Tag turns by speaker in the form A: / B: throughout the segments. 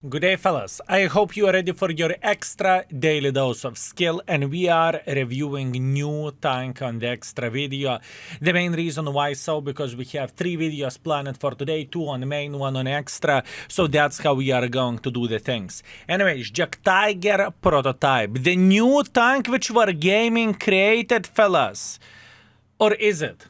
A: Good day, fellas. I hope you are ready for your extra daily dose of skill, and we are reviewing new tank on the extra video. The main reason why so, because we have 3 videos planned for today, 2 on main, 1 on extra, so that's how we are going to do the things. Anyways, Jagdtiger prototype, the new tank which Wargaming created, fellas. Or is it?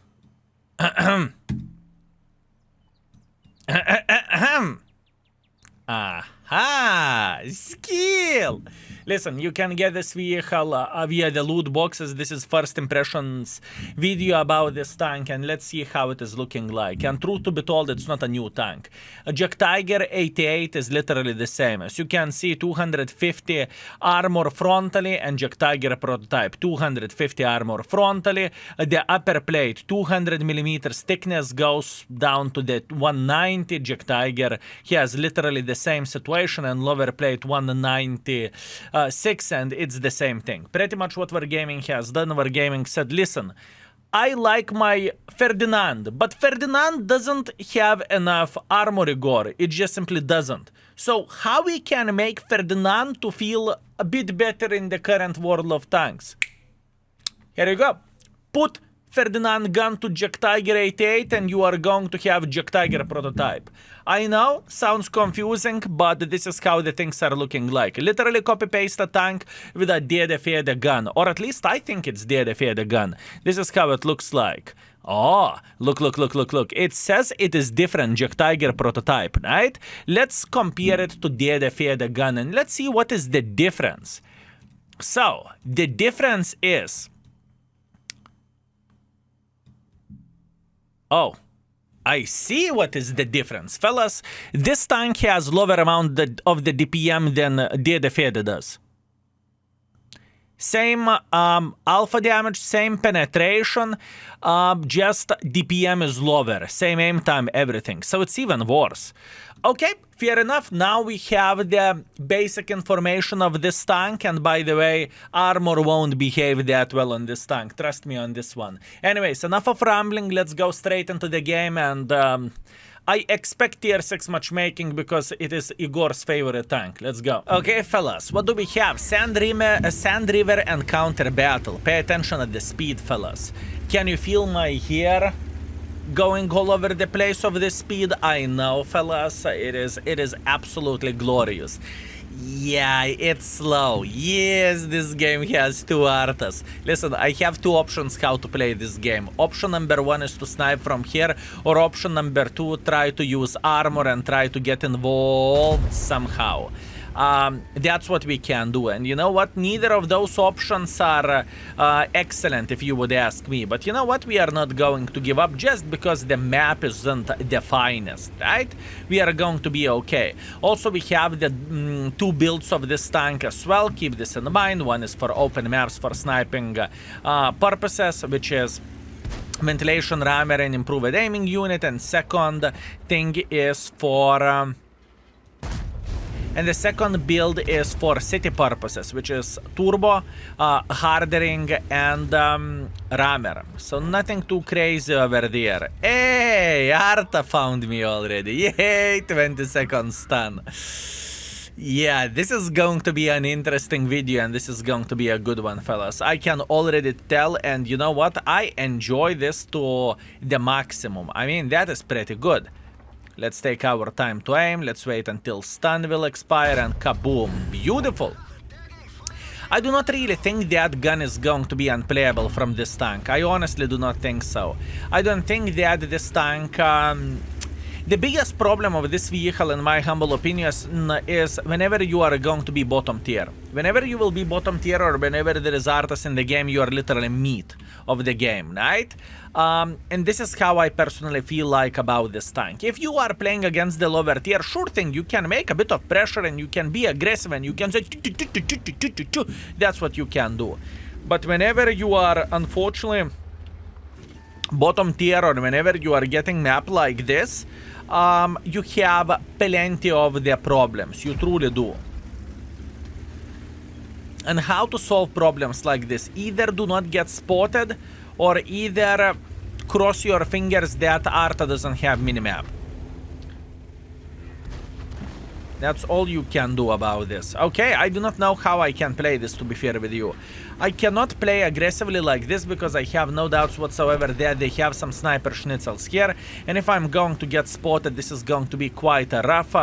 A: Aha! Skill! Listen, you can get this vehicle via the loot boxes. This is first impressions video about this tank, and let's see how it is looking like. And truth to be told, it's not a new tank. A Jagdtiger 88 is literally the same. As you can see, 250 armor frontally, and Jagdtiger prototype, 250 armor frontally. The upper plate, 200 millimeters thickness, goes down to the 190. Jagdtiger, he has literally the same situation, and lower plate 196, and it's the same thing. Pretty much what Wargaming has done. Wargaming said, listen, I like my Ferdinand, but Ferdinand doesn't have enough armory gore. It just simply doesn't. So how we can make Ferdinand to feel a bit better in the current world of tanks? Here you go. Put Ferdinand gun to Jagdtiger 88 and you are going to have Jagdtiger prototype. I know, sounds confusing, but this is how the things are looking like. Literally copy-paste a tank with a DDFE gun, or at least I think it's DDFE gun. This is how it looks like. Oh, look. It says it is different Jagdtiger prototype, right? Let's compare it to DDFE gun and let's see what is the difference. So, the difference is... Oh, I see what is the difference. Fellas, this tank has lower amount of the DPM than DDFE does. Same alpha damage, same penetration, just DPM is lower. Same aim time, everything. So it's even worse. Okay, fair enough. Now we have the basic information of this tank, and by the way, armor won't behave that well on this tank. Trust me on this one. Anyways, enough of rambling. Let's go straight into the game, and I expect tier 6 matchmaking because it is Igor's favorite tank. Let's go. Okay, fellas, what do we have? Sand River and Counter Battle. Pay attention at the speed, fellas. Can you feel my hair going all over the place of this speed? I know, fellas, it is absolutely glorious. Yeah, it's slow. Yes, this game has 2 artas. Listen, I have 2 options how to play this game. Option number 1 is to snipe from here, or option number 2, try to use armor and try to get involved somehow. That's what we can do, and you know what, neither of those options are excellent if you would ask me, but you know what, we are not going to give up just because the map isn't the finest, right? We are going to be okay. Also, we have the 2 builds of this tank as well. Keep this in mind. One is for open maps for sniping purposes, which is ventilation rammer and improved aiming unit, and second thing is for and the second build is for city purposes, which is turbo, hardening, and rammer. So nothing too crazy over there. Hey, Arta found me already. Yay, 20-second stun. Yeah, this is going to be an interesting video, and this is going to be a good one, fellas. I can already tell, and you know what? I enjoy this to the maximum. I mean, that is pretty good. Let's take our time to aim. Let's wait until stun will expire, and kaboom. Beautiful. I do not really think that gun is going to be unplayable from this tank. I honestly do not think so. I don't think that this tank... the biggest problem of this vehicle, in my humble opinion, is whenever you are going to be bottom tier. Whenever you will be bottom tier, or whenever there is artas in the game, you are literally meat of the game, right? And this is how I personally feel like about this tank. If you are playing against the lower tier, sure thing, you can make a bit of pressure and you can be aggressive and you can say that's what you can do. But whenever you are, unfortunately, bottom tier, or whenever you are getting map like this, you have plenty of the problems. You truly do. And how to solve problems like this? Either do not get spotted, or either cross your fingers that Arta doesn't have minimap. That's all you can do about this. Okay, I do not know how I can play this, to be fair with you. I cannot play aggressively like this because I have no doubts whatsoever that they have some sniper schnitzels here. And if I'm going to get spotted, this is going to be quite a rough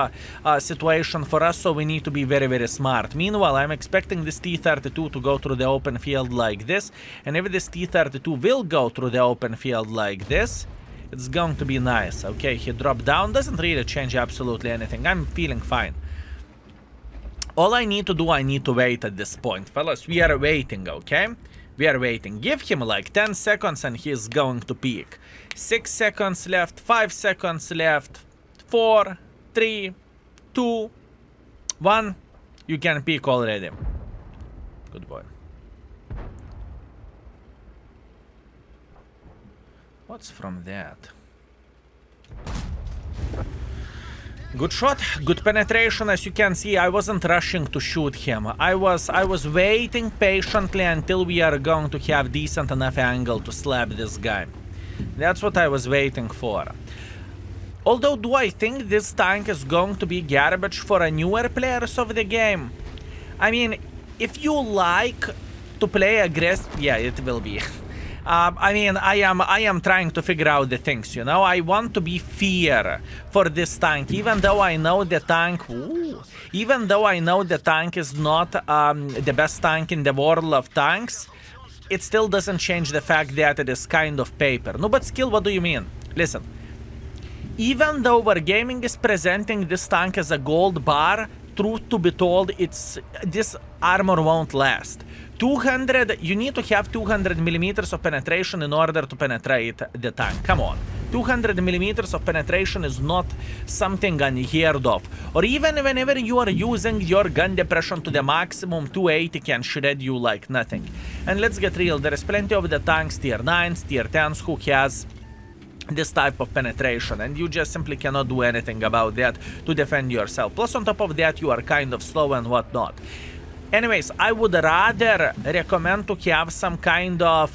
A: situation for us, so we need to be very, very smart. Meanwhile, I'm expecting this T-32 to go through the open field like this. And if this T-32 will go through the open field like this, it's going to be nice. Okay, he dropped down. Doesn't really change absolutely anything. I'm feeling fine. All I need to do, I need to wait at this point. Fellas, we are waiting, okay? We are waiting. Give him like 10 seconds and he's going to peek. 6 seconds left, 5 seconds left, 4, 3, 2, 1. You can peek already. Good boy. What's from that? Good shot, good penetration. As you can see, I wasn't rushing to shoot him. I was waiting patiently until we are going to have decent enough angle to slap this guy. That's what I was waiting for. Although, do I think this tank is going to be garbage for a newer players of the game? I mean, if you like to play aggressive, yeah, it will be. I mean, I am trying to figure out the things, you know. I want to be fair for this tank, even though I know the tank. Even though I know the tank is not the best tank in the world of tanks, it still doesn't change the fact that it is kind of paper. No, but skill, what do you mean? Listen. Even though Wargaming is presenting this tank as a gold bar, truth to be told, this armor won't last. 200, you need to have 200 millimeters of penetration in order to penetrate the tank. Come on. 200 millimeters of penetration is not something unheard of. Or even whenever you are using your gun depression to the maximum, 280 can shred you like nothing. And let's get real, there is plenty of the tanks, tier 9s, tier 10s, who has this type of penetration, and you just simply cannot do anything about that to defend yourself. Plus, on top of that, you are kind of slow and whatnot. Anyways, I would rather recommend to have some kind of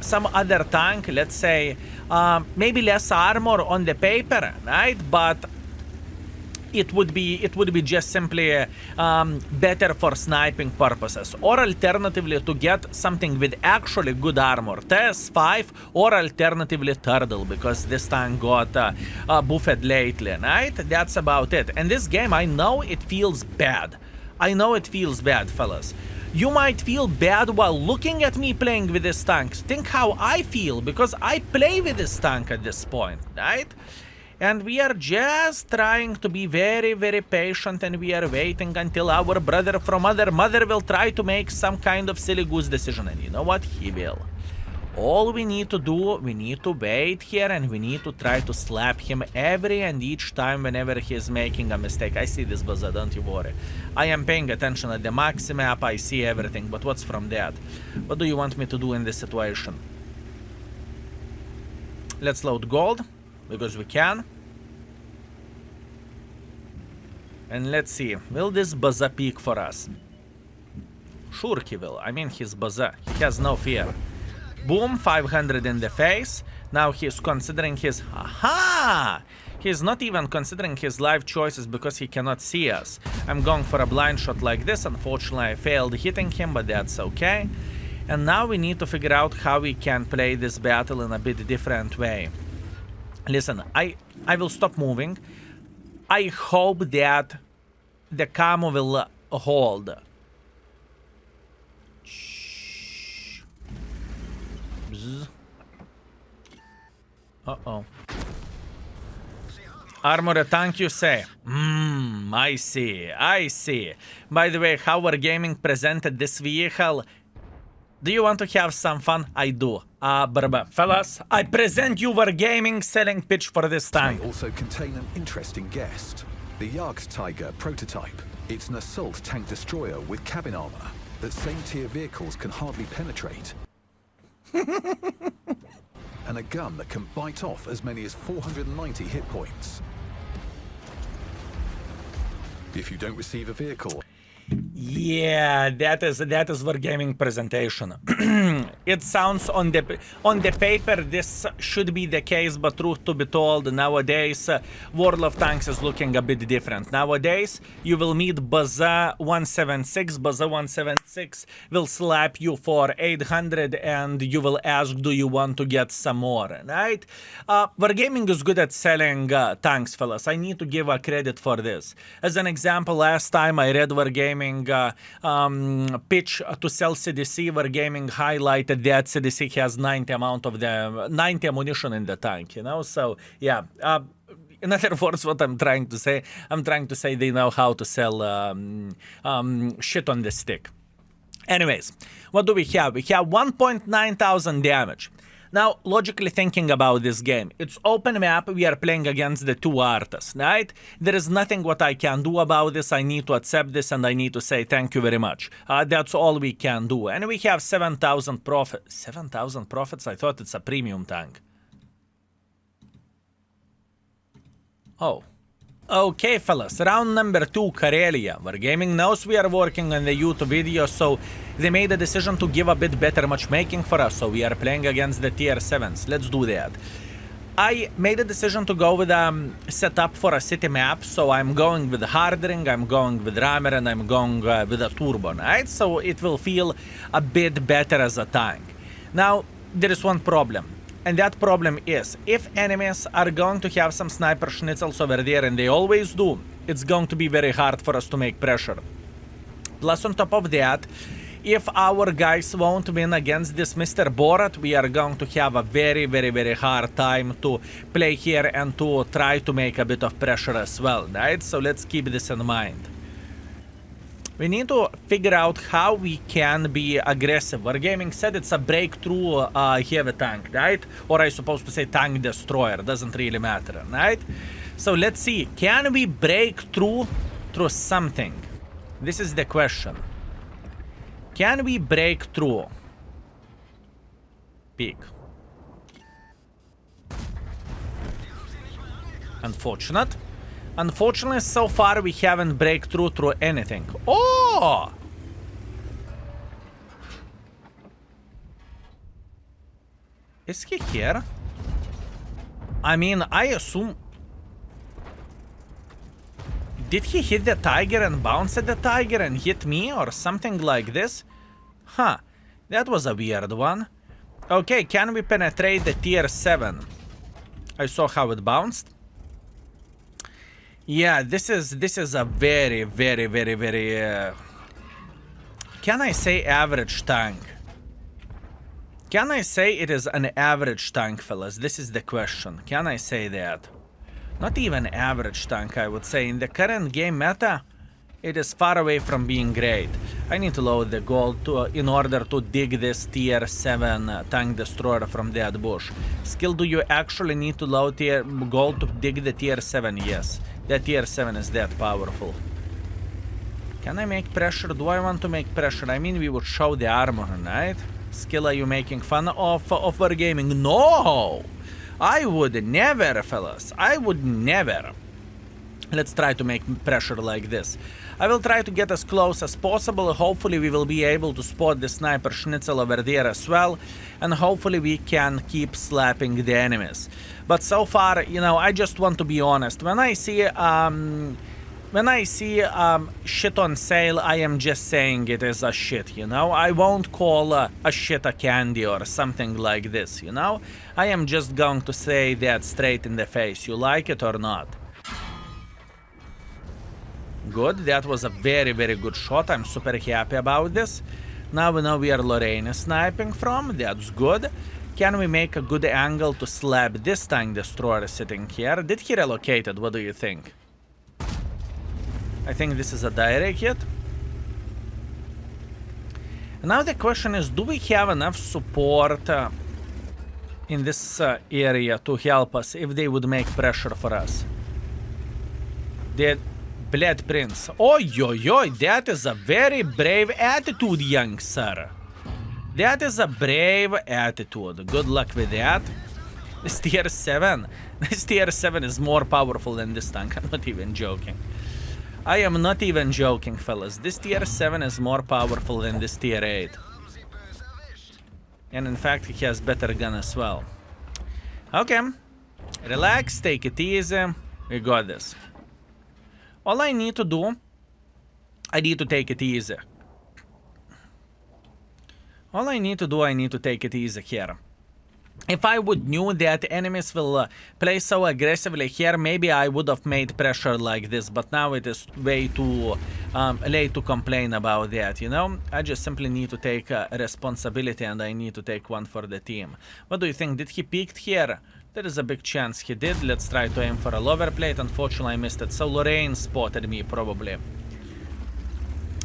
A: some other tank, let's say maybe less armor on the paper, right? But it would be just simply better for sniping purposes, or alternatively to get something with actually good armor, TS5, or alternatively Turtle, because this tank got buffed lately, right? That's about it. And this game, I know it feels bad. I know it feels bad, fellas. You might feel bad while looking at me playing with this tank. Think how I feel, because I play with this tank at this point, right? And we are just trying to be very, very patient, and we are waiting until our brother from other mother will try to make some kind of silly goose decision. And you know what? He will. All we need to do, we need to wait here, and we need to try to slap him every and each time whenever he is making a mistake. I see this buzzer, don't you worry. I am paying attention at the max map, I see everything, but what's from that? What do you want me to do in this situation? Let's load gold, because we can. And let's see, will this buzzer peak for us? Sure he will, I mean he's buzzer, he has no fear. Boom, 500 in the face. Now he's considering his... Aha! He's not even considering his life choices because he cannot see us. I'm going for a blind shot like this. Unfortunately, I failed hitting him, but that's okay. And now we need to figure out how we can play this battle in a bit different way. Listen, I will stop moving. I hope that the camo will hold. Uh-oh. Armor a tank, you say? I see, I see. By the way, how Wargaming presented this vehicle, do you want to have some fun? I do. Fellas, I present you Wargaming selling pitch for this tank.
B: They also contain an interesting guest. The Jagdtiger prototype. It's an assault tank destroyer with cabin armor that same tier vehicles can hardly penetrate. And a gun that can bite off as many as 490 hit points. If you don't receive a vehicle...
A: Yeah, that is Wargaming presentation. It sounds on the paper this should be the case, but truth to be told, nowadays World of Tanks is looking a bit different. Nowadays, you will meet Baza 176. Baza 176 will slap you for 800, and you will ask, do you want to get some more, right? Wargaming is good at selling tanks, fellas. I need to give a credit for this. As an example, last time I read Wargaming pitch to sell CDC, Wargaming highlighted that CDC has 90 ammunition in the tank, you know? So, yeah. In other words, what I'm trying to say they know how to sell shit on the stick. Anyways, what do we have? We have 1.9 thousand damage. Now, logically thinking about this game, it's open map, we are playing against the two artists, right? There is nothing what I can do about this, I need to accept this and I need to say thank you very much. That's all we can do. And we have 7,000 profits. 7,000 profits? I thought it's a premium tank. Oh. Okay, fellas, round number 2, Karelia. Wargaming knows we are working on the YouTube video, so they made a decision to give a bit better matchmaking for us, so we are playing against the tier 7s. Let's do that. I made a decision to go with a setup for a city map, so I'm going with Hardring, I'm going with Rammer, and I'm going with a Turbo, right? So it will feel a bit better as a tank. Now, there is one problem. And that problem is, if enemies are going to have some sniper schnitzels over there, and they always do, it's going to be very hard for us to make pressure. Plus, on top of that, if our guys won't win against this Mr. Borat, we are going to have a very, very, very hard time to play here and to try to make a bit of pressure as well, right? So let's keep this in mind. We need to figure out how we can be aggressive. Wargaming said it's a breakthrough heavy tank, right? Or I supposed to say tank destroyer, doesn't really matter, right? So let's see, can we break through something? This is the question. Can we break through? Peek. Unfortunately, so far we haven't break through anything. Oh! Is he here? I mean, I assume... Did he hit the tiger and bounce at the tiger and hit me or something like this? Huh, that was a weird one. Okay, can we penetrate the tier 7? I saw how it bounced. Yeah, this is a very, very, very, very... Can I say average tank? Can I say it is an average tank, fellas? This is the question. Can I say that? Not even average tank, I would say. In the current game meta, it is far away from being great. I need to load the gold in order to dig this tier 7 tank destroyer from that bush. Skill, do you actually need to load gold to dig the tier 7? Yes. That tier 7 is that powerful. Can I make pressure? Do I want to make pressure? I mean, we would show the armor, right? Skill, are you making fun of Wargaming? No! I would never, fellas. I would never. Let's try to make pressure like this. I will try to get as close as possible. Hopefully we will be able to spot the sniper schnitzel over there as well. And hopefully we can keep slapping the enemies. But so far, you know, I just want to be honest. When I see shit on sale, I am just saying it is a shit, you know? I won't call a shit a candy or something like this, you know? I am just going to say that straight in the face. You like it or not? Good, that was a very, very good shot. I'm super happy about this. Now we know where Lorraine is sniping from. That's good. Can we make a good angle to slap this tank destroyer sitting here? Did he relocate it? What do you think? I think this is a direct hit. Now the question is, do we have enough support in this area to help us if they would make pressure for us? The Blood Prince. Oi, oi, oi, that is a very brave attitude, young sir. That is a brave attitude. Good luck with that. This tier 7. This tier 7 is more powerful than this tank. I'm not even joking. I am not even joking, fellas. This tier 7 is more powerful than this tier 8. And in fact, he has better gun as well. Okay. Relax, take it easy. We got this. All I need to do, I need to take it easy. All I need to do, I need to take it easy here. If I would knew that enemies will play so aggressively here, maybe I would have made pressure like this, but now it is way too late to complain about that, you know? I just simply need to take responsibility, and I need to take one for the team. What do you think? Did he peek here? There is a big chance he did. Let's try to aim for a lower plate. Unfortunately, I missed it. So Lorraine spotted me, probably.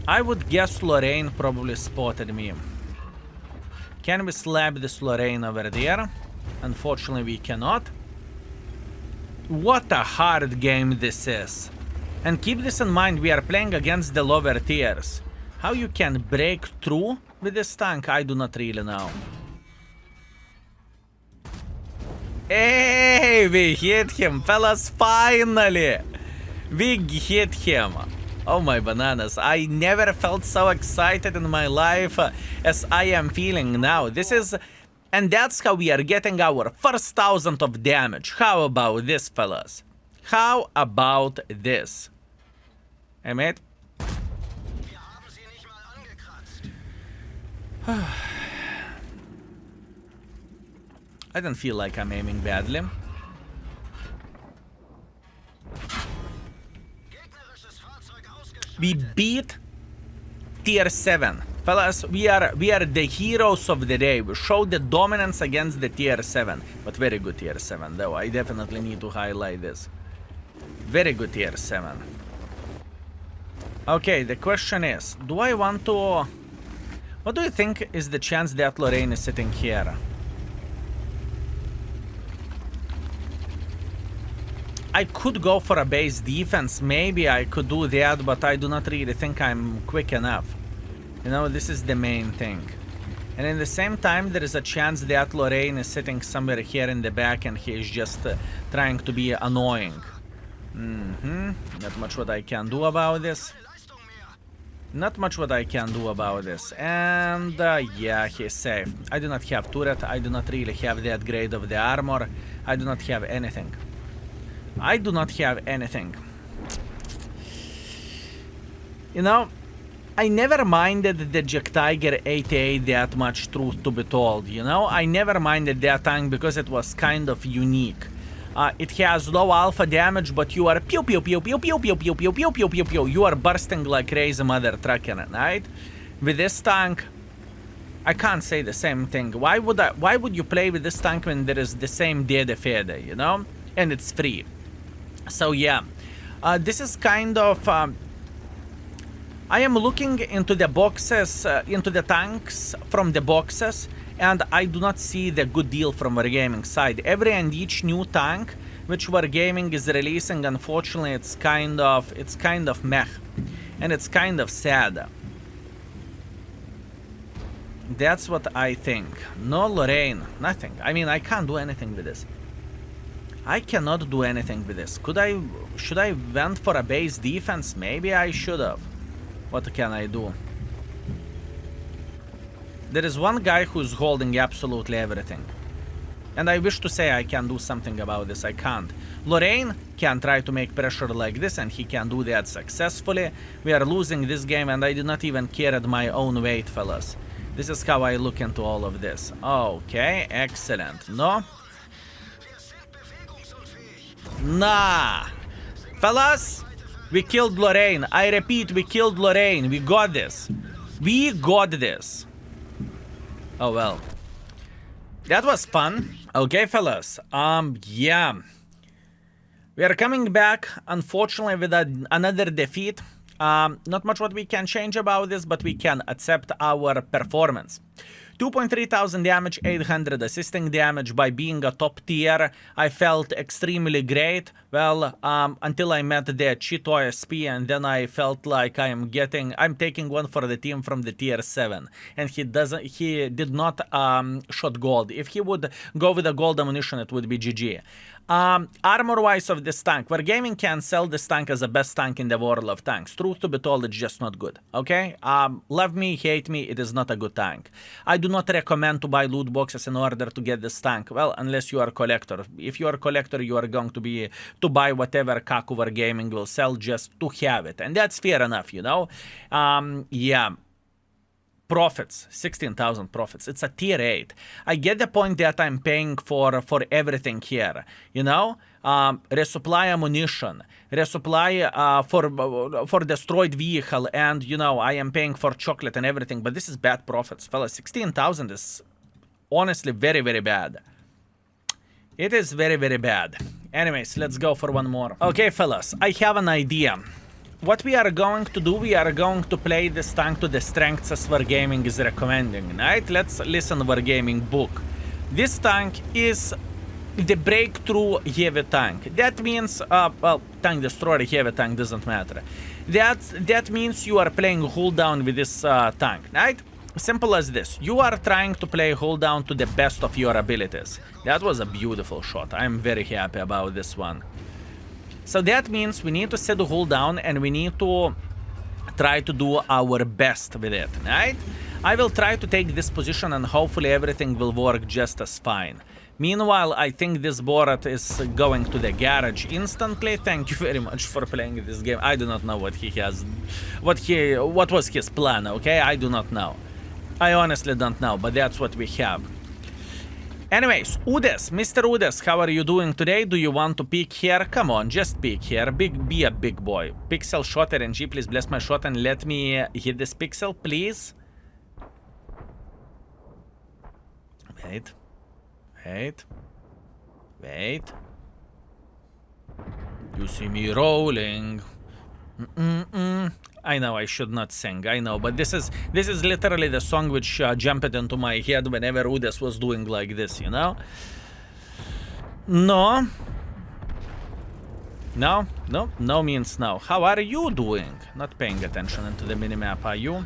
A: I would guess Lorraine probably spotted me. Can we slap this Lorraine over there? Unfortunately, we cannot. What a hard game this is. And keep this in mind, we are playing against the lower tiers. How you can break through with this tank, I do not really know. Hey, we hit him, fellas, finally! We hit him. Oh my bananas, I never felt so excited in my life as I am feeling now. This is... And that's how we are getting our first 1,000 of damage. How about this, fellas? How about this? Hey, mate? I don't feel like I'm aiming badly. We beat tier 7. Fellas, we are the heroes of the day. We showed the dominance against the tier 7. But very good tier 7 though. I definitely need to highlight this. Very good tier 7. Okay, the question is, do I want to... What do you think is the chance that Lorraine is sitting here? I could go for a base defense, maybe I could do that, but I do not really think I'm quick enough. You know, this is the main thing. And in the same time, there is a chance that Lorraine is sitting somewhere here in the back and he is just trying to be annoying. Not much what I can do about this. Not much what I can do about this. And yeah, he's safe. I do not have turret, I do not really have that grade of the armor. I do not have anything. I do not have anything. You know, I never minded the Jagdtiger 88 that much, truth to be told, you know? I never minded that tank because it was kind of unique. It has low alpha damage, but you are pew pew pew pew pew pew pew pew pew pew pew pew. You are bursting like crazy mother trucking it, right? With this tank, I can't say the same thing. Why would you play with this tank when there is the same Dede Fede, you know? And it's free. So yeah, this is kind of... I am looking into the boxes, into the tanks from the boxes, and I do not see the good deal from Wargaming side. Every and each new tank which Wargaming is releasing, unfortunately, it's kind of meh, and it's kind of sad. That's what I think. No Lorraine, nothing. I mean, I can't do anything with this. I cannot do anything with this. Should I went for a base defense? Maybe I should have. What can I do? There is one guy who's holding absolutely everything. And I wish to say I can do something about this. I can't. Lorraine can try to make pressure like this, and he can do that successfully. We are losing this game, and I do not even care at my own weight, fellas. This is how I look into all of this. Okay, excellent. No? Nah. Fellas, we killed Lorraine. I repeat, we killed Lorraine. We got this. We got this. Oh well. That was fun. Okay, fellas. Yeah. We are coming back, unfortunately, with another defeat. Not much what we can change about this, but we can accept our performance. 2.3 thousand damage, 800 assisting damage. By being a top tier, I felt extremely great. Well, until I met the Cheeto OSP, and then I felt like I'm taking one for the team from the tier 7. And he did not shot gold. If he would go with the gold ammunition, it would be GG. Armor-wise of this tank, Wargaming can sell this tank as the best tank in the world of tanks. Truth to be told, it's just not good, okay? Love me, hate me, it is not a good tank. I do not recommend to buy loot boxes in order to get this tank. Well, unless you are a collector. If you are a collector, you are going to buy whatever Kaku Wargaming will sell just to have it. And that's fair enough, you know? Yeah. Profits, 16,000 profits. It's a tier 8. I get the point that I'm paying for everything here. You know, resupply ammunition, resupply for destroyed vehicle, and you know I am paying for chocolate and everything. But this is bad profits, fellas. 16,000 is honestly very, very bad. It is very, very bad. Anyways, let's go for one more. Okay, fellas, I have an idea. What we are going to do, we are going to play this tank to the strengths as Wargaming is recommending, right? Let's listen Wargaming book. This tank is the breakthrough heavy tank. That means, well, tank destroyer, heavy tank, doesn't matter. That means you are playing hold down with this tank, right? Simple as this. You are trying to play hold down to the best of your abilities. That was a beautiful shot. I'm very happy about this one. So that means we need to set the hold down and we need to try to do our best with it, right? I will try to take this position and hopefully everything will work just as fine. Meanwhile, I think this Borat is going to the garage instantly. Thank you very much for playing this game. I do not know what he has, what was his plan, okay? I do not know. I honestly don't know, but that's what we have. Anyways, Udes, Mr. Udes, how are you doing today? Do you want to peek here? Come on, just peek here. Be a big boy. Pixel shot RNG, please bless my shot and let me hit this pixel, please. Wait. Wait. Wait. You see me rolling. I know I should not sing, I know, but this is literally the song which jumped into my head whenever Udes was doing like this, you know? No. No, no, no means no. How are you doing? Not paying attention into the minimap, are you?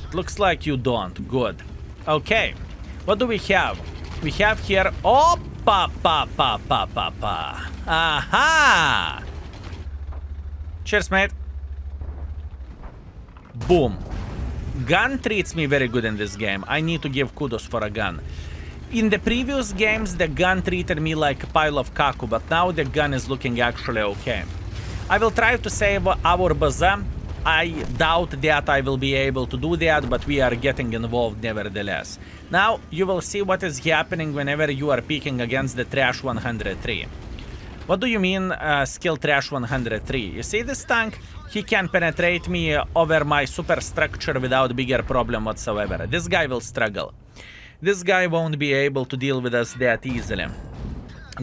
A: It looks like you don't. Good. Okay. What do we have? We have here... Oh, pa. Aha! Cheers, mate. Boom. Gun treats me very good in this game. I need to give kudos for a gun. In the previous games, the gun treated me like a pile of kaku, but now the gun is looking actually okay. I will try to save our bazaar. I doubt that I will be able to do that, but we are getting involved nevertheless. Now, you will see what is happening whenever you are peeking against the Trash 103. What do you mean, skill Trash 103? You see this tank? He can penetrate me over my superstructure without bigger problem whatsoever. This guy will struggle. This guy won't be able to deal with us that easily.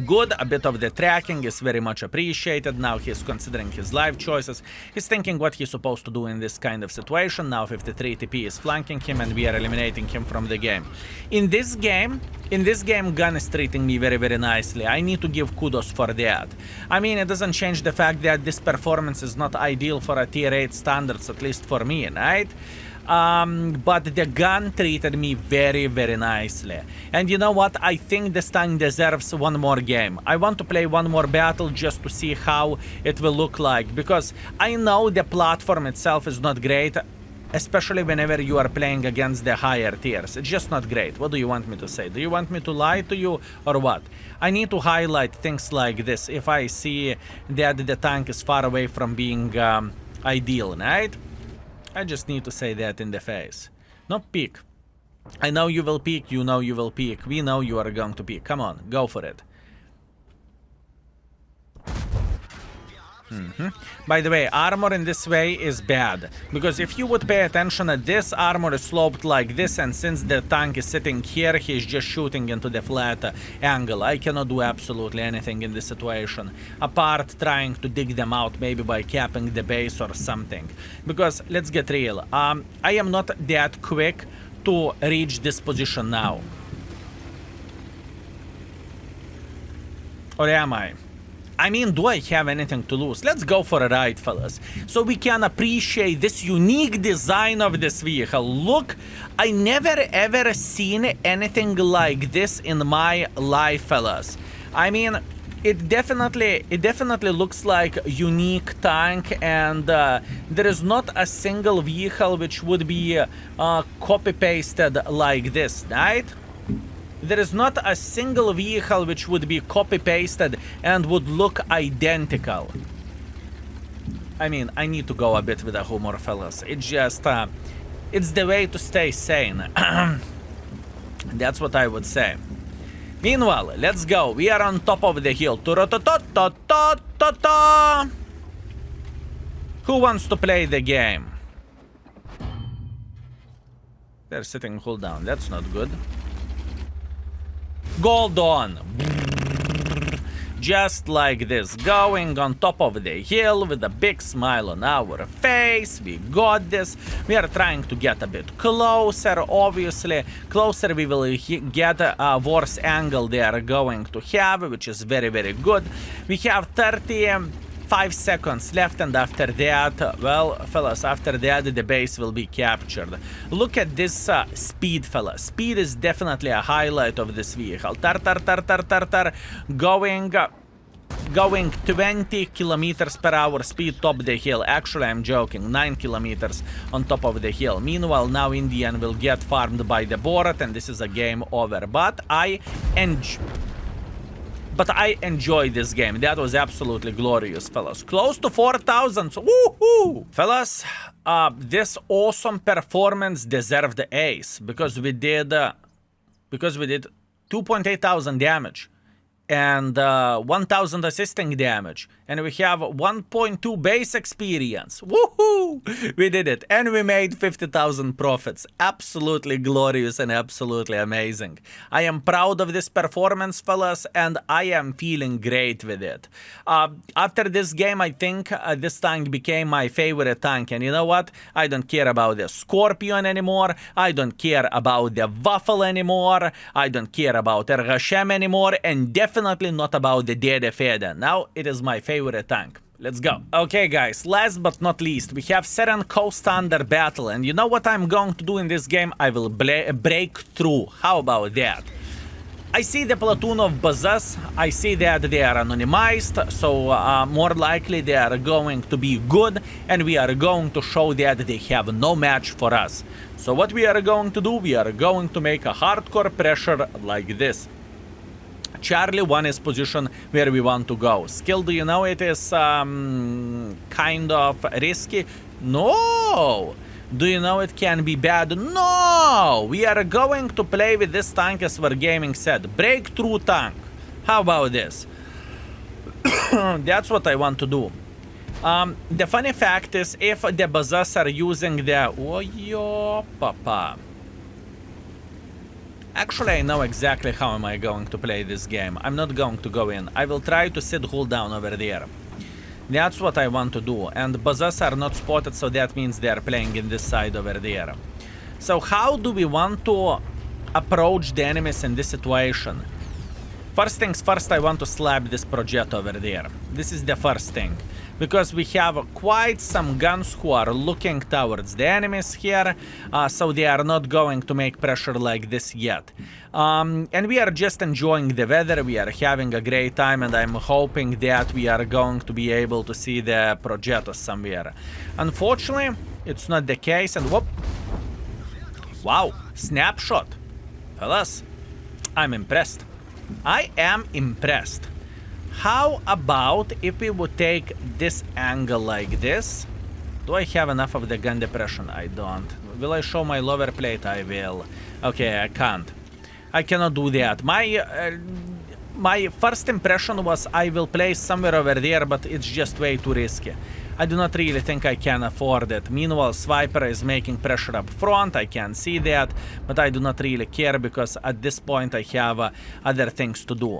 A: Good, a bit of the tracking is very much appreciated. Now he's considering his life choices. He's thinking what he's supposed to do in this kind of situation. Now 53 TP is flanking him and we are eliminating him from the game. In this game, gun is treating me very, very nicely. I need to give kudos for that. I mean, it doesn't change the fact that this performance is not ideal for a tier 8 standards, at least for me, right? But the gun treated me very, very nicely. And you know what? I think this tank deserves one more game. I want to play one more battle just to see how it will look like. Because I know the platform itself is not great, especially whenever you are playing against the higher tiers. It's just not great. What do you want me to say? Do you want me to lie to you or what? I need to highlight things like this if I see that the tank is far away from being ideal, right? I just need to say that in the face. Not peek. I know you will peek, you know you will peek. We know you are going to peek. Come on, go for it. By the way, armor in this way is bad. Because if you would pay attention, this armor is sloped like this, and since the tank is sitting here, he's just shooting into the flat angle. I cannot do absolutely anything in this situation, apart trying to dig them out, maybe by capping the base or something. Because, let's get real, I am not that quick to reach this position now. Or am I? I mean, do I have anything to lose? Let's go for a ride, fellas. So we can appreciate this unique design of this vehicle. Look, I never ever seen anything like this in my life, fellas. I mean, it definitely looks like a unique tank, and there is not a single vehicle which would be copy pasted like this, right? There is not a single vehicle which would be copy pasted and would look identical. I mean, I need to go a bit with the humor, fellas. It's just it's the way to stay sane. That's what I would say. Meanwhile, let's go. We are on top of the hill. Who wants to play the game? They're sitting hold down. That's not good. Gold on. Just like this, going on top of the hill with a big smile on our face. We got this. We are trying to get a bit closer, obviously. Closer we will get a worse angle they are going to have, which is very, very good. We have 35 seconds left, and after that, well, fellas, after that, the base will be captured. Look at this speed, fellas. Speed is definitely a highlight of this vehicle. Going 20 kilometers per hour speed top the hill. Actually, I'm joking. 9 kilometers on top of the hill. Meanwhile, now Indian will get farmed by the board, and this is a game over. But I enjoy this game. That was absolutely glorious, fellas. Close to 4,000. Woohoo! Fellas, this awesome performance deserved the ace because we did 2.8 thousand damage and 1,000 assisting damage, and we have 1.2 base experience. Woohoo! We did it, and we made 50,000 profits. Absolutely glorious and absolutely amazing. I am proud of this performance, fellas, and I am feeling great with it. After this game, I think this tank became my favorite tank, and you know what? I don't care about the Scorpion anymore. I don't care about the Waffle anymore. I don't care about Ergashem anymore, and definitely not about the Dede Fede. Now it is my favorite tank. Let's go. Okay, guys, last but not least, we have Seren Coast Under battle, and you know what I'm going to do in this game? I will break through. How about that? I see the platoon of Bazas. I see that they are anonymized, so more likely they are going to be good, and we are going to show that they have no match for us. So what we are going to do? We are going to make a hardcore pressure like this. Charlie 1 is position where we want to go. Skill, do you know it is kind of risky? No! Do you know it can be bad? No! We are going to play with this tank as Wargaming said. Breakthrough tank. How about this? That's what I want to do. The funny fact is, if the Bazas are using the... Oh, yo, papa. Actually, I know exactly how am I going to play this game. I'm not going to go in. I will try to sit hold down over there. That's what I want to do. And Bazas are not spotted, so that means they are playing in this side over there. So how do we want to approach the enemies in this situation? First things first, I want to slap this Projet over there. This is the first thing. Because we have quite some guns who are looking towards the enemies here, so they are not going to make pressure like this yet. And we are just enjoying the weather, we are having a great time, and I'm hoping that we are going to be able to see the Progettos somewhere. Unfortunately, it's not the case, and whoop! Wow, snapshot! Fellas, I'm impressed. I am impressed. How about if we would take this angle like this? Do I have enough of the gun depression? I don't. Will I show my lower plate? I will. Okay, I can't. I cannot do that. My first impression was I will place somewhere over there, but it's just way too risky. I do not really think I can afford it. Meanwhile, Swiper is making pressure up front. I can see that, but I do not really care because at this point I have other things to do.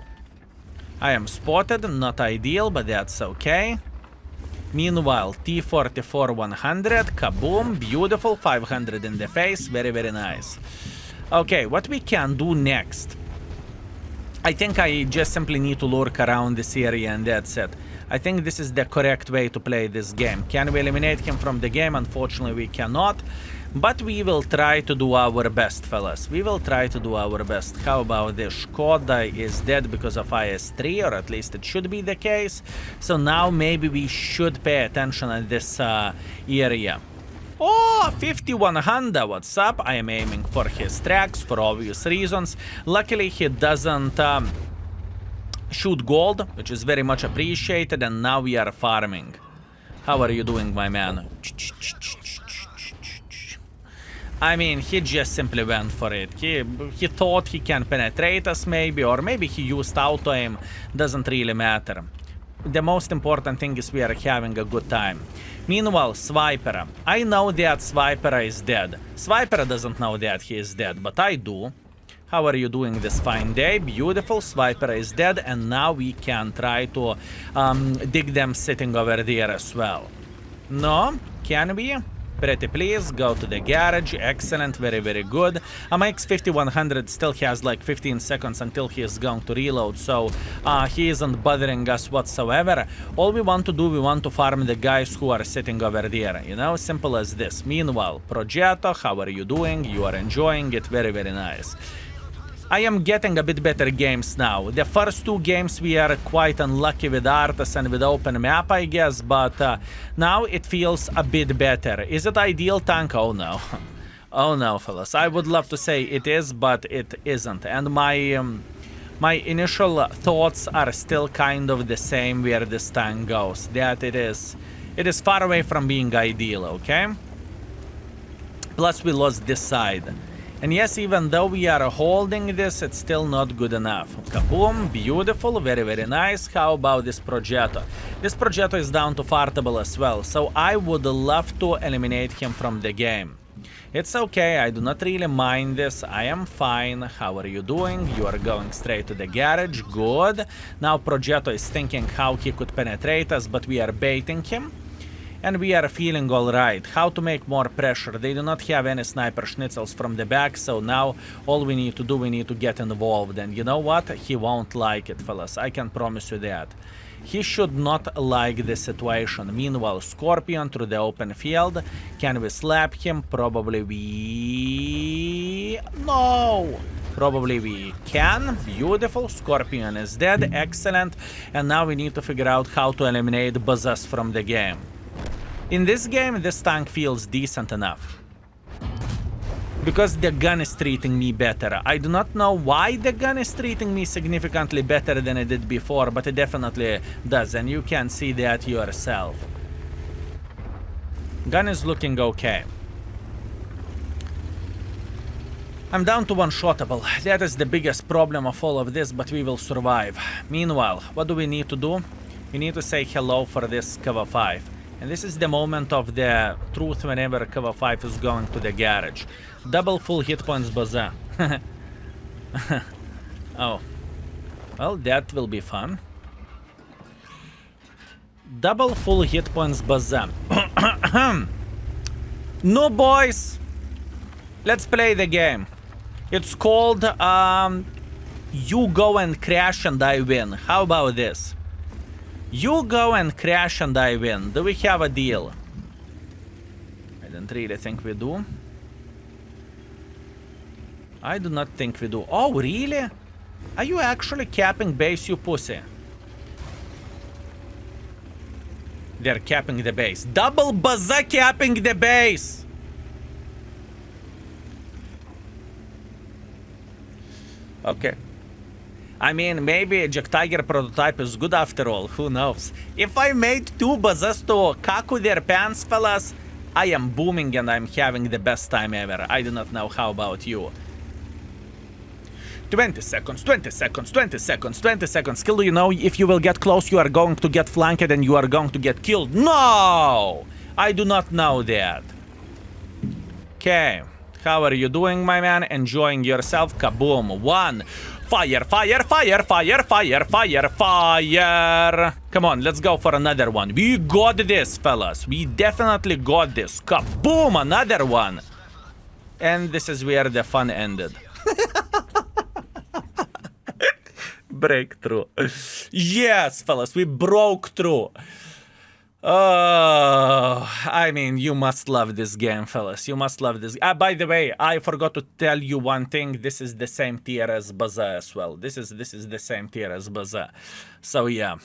A: I am spotted, not ideal, but that's okay. Meanwhile, T-44-100, kaboom, beautiful, 500 in the face, very, very nice. Okay, what we can do next? I think I just simply need to lurk around this area and that's it. I think this is the correct way to play this game. Can we eliminate him from the game? Unfortunately, we cannot. But we will try to do our best, fellas. We will try to do our best. How about this? Skoda is dead because of IS-3, or at least it should be the case. So now maybe we should pay attention at this area. Oh, 51 Honda, what's up? I am aiming for his tracks for obvious reasons. Luckily, he doesn't shoot gold, which is very much appreciated, and now we are farming. How are you doing, my man? I mean, he just simply went for it. He thought he can penetrate us maybe, or maybe he used auto-aim. Doesn't really matter. The most important thing is we are having a good time. Meanwhile, Swiper. I know that Swiper is dead. Swiper doesn't know that he is dead, but I do. How are you doing this fine day? Beautiful. Swiper is dead, and now we can try to dig them sitting over there as well. No? Can we? Pretty please, go to the garage. Excellent, very, very good. MX 5100 still has like 15 seconds until he is going to reload, so he isn't bothering us whatsoever. All we want to do, we want to farm the guys who are sitting over there, you know, simple as this. Meanwhile, Progetto, how are you doing? You are enjoying it, very, very nice. I am getting a bit better games now. The first two games we are quite unlucky with Arthas and with open map, I guess, but now it feels a bit better. Is it ideal tank? Oh no. Oh no, fellas. I would love to say it is, but it isn't. And my initial thoughts are still kind of the same where this tank goes. That it is far away from being ideal, okay? Plus we lost this side. And yes, even though we are holding this, it's still not good enough. Kaboom, beautiful, very, very nice. How about this Progetto? This Progetto is down to fartable as well, so I would love to eliminate him from the game. It's okay, I do not really mind this, I am fine. How are you doing? You are going straight to the garage, good. Now Progetto is thinking how he could penetrate us, but we are baiting him. And we are feeling alright. How to make more pressure? They do not have any sniper schnitzels from the back, so now all we need to do, we need to get involved. And you know what? He won't like it, fellas. I can promise you that. He should not like the situation. Meanwhile, Scorpion through the open field. Can we slap him? Probably we... No! Probably we can. Beautiful. Scorpion is dead. Excellent. And now we need to figure out how to eliminate Bazas from the game. In this game, this tank feels decent enough. Because the gun is treating me better. I do not know why the gun is treating me significantly better than it did before, but it definitely does, and you can see that yourself. Gun is looking okay. I'm down to one-shottable. That is the biggest problem of all of this, but we will survive. Meanwhile, what do we need to do? We need to say hello for this cover 5. And this is the moment of the truth whenever cover 5 is going to the garage. Double full hit points bazaar. Oh. Well, that will be fun. Double full hit points bazaar. No, boys! Let's play the game. It's called You Go and Crash and I Win. How about this? You go and crash and I win. Do we have a deal? I don't really think we do. I do not think we do. Oh, really? Are you actually capping base, you pussy? They're capping the base. Double bazaar capping the base! Okay. I mean, maybe a Jagdtiger prototype is good after all, who knows. If I made 2 bazas to kaku their pants, fellas, I am booming and I'm having the best time ever. I do not know how about you. 20 seconds, 20 seconds, 20 seconds, 20 seconds. Skill, do you know if you will get close, you are going to get flanked and you are going to get killed? No! I do not know that. Okay. How are you doing, my man? Enjoying yourself? Kaboom. 1. Fire, fire, fire, fire, fire, fire, fire. Come on, let's go for another one. We got this, fellas. We definitely got this. Kaboom, another one. And this is where the fun ended. Breakthrough. Yes, fellas, we broke through. Oh, I mean, you must love this game, fellas. You must love this. By the way, I forgot to tell you one thing. This is the same tier as Baza as well. This is the same tier as Baza. So yeah.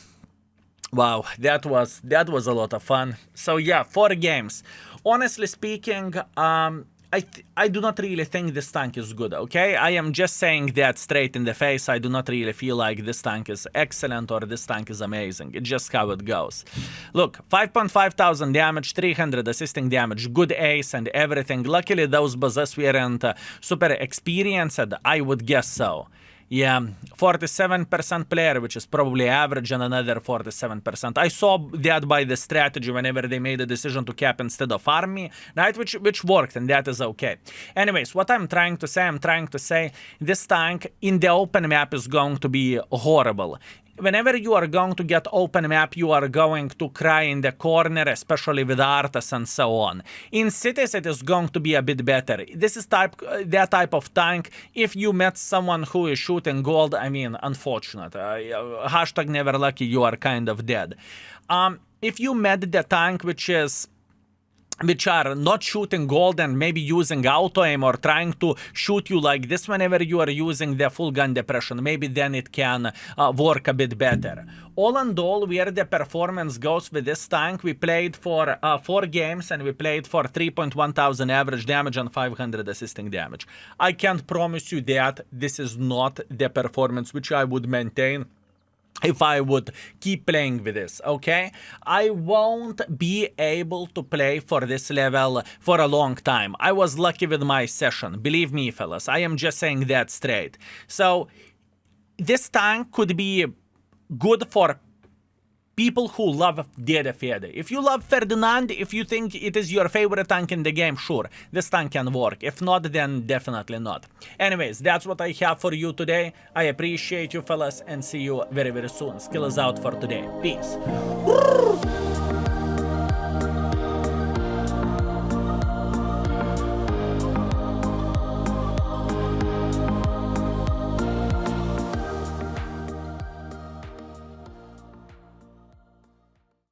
A: Wow, that was a lot of fun. So yeah, 4 games. Honestly speaking, I do not really think this tank is good, okay? I am just saying that straight in the face. I do not really feel like this tank is excellent or this tank is amazing. It's just how it goes. Look, 5.5 thousand damage, 300 assisting damage, good ace and everything. Luckily, those Bazas weren't super experienced, I would guess so. Yeah, 47% player, which is probably average, and another 47%. I saw that by the strategy whenever they made a decision to cap instead of army, right? Which worked, and that is okay. Anyways, what I'm trying to say, this tank in the open map is going to be horrible. Whenever you are going to get open map, you are going to cry in the corner, especially with Arthas and so on. In cities, it is going to be a bit better. This is that type of tank. If you met someone who is shooting gold, I mean, unfortunate. Hashtag never lucky, you are kind of dead. If you met the tank which are not shooting gold and maybe using auto aim or trying to shoot you like this whenever you are using the full gun depression, maybe then it can work a bit better. All in all, where the performance goes with this tank, we played for 4 games and we played for 3.1 thousand average damage and 500 assisting damage. I can't promise you that this is not the performance which I would maintain if I would keep playing with this, okay? I won't be able to play for this level for a long time. I was lucky with my session. Believe me, fellas, I am just saying that straight. So, this tank could be good for people who love Dede Fede. If you love Ferdinand, if you think it is your favorite tank in the game, sure, this tank can work. If not, then definitely not. Anyways, that's what I have for you today. I appreciate you, fellas, and see you very, very soon. Skill is out for today. Peace.